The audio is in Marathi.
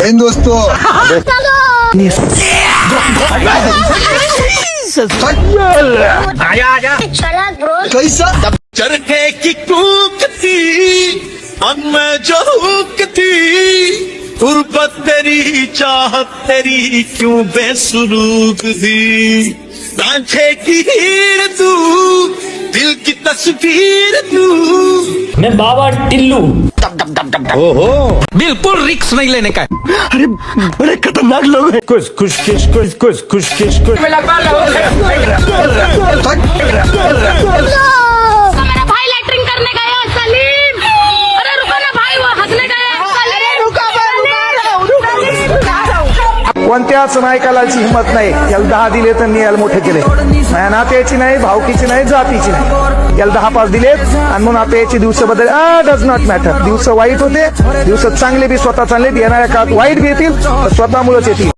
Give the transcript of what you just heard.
दोस्तों आजा कैसा चरखे की कूक थी मन में जो हुक थी गुर्बत तेरी चाहत तेरी क्यों बेसुरूक थी सांचे की हीर तू दिल की तस्वीर तू मैं बाबा टिल्लू बिल्कुल रिक्स नहीं लेने का। अरे खतरनाक लोग हैं। कुछ मेरा भाई लैट्रिन करने गया सलीम। अरे रुको ना भाई, वो हंसने गया। कोणत्याच नायकालाची हिंमत नाही. याला 10 दिले तर मी याला मोठे केले. माझ्या नात्याची नाही, भावकीची नाही, जातीची नाही. याला 10-5 दिलेत आणि मग आता याची दिवस बदल डज नॉट मॅटर. दिवस वाईट होते, दिवस चांगले बी स्वतः चांगले, येणाऱ्या काळात वाईट बी येतील, स्वतःमुळेच येतील.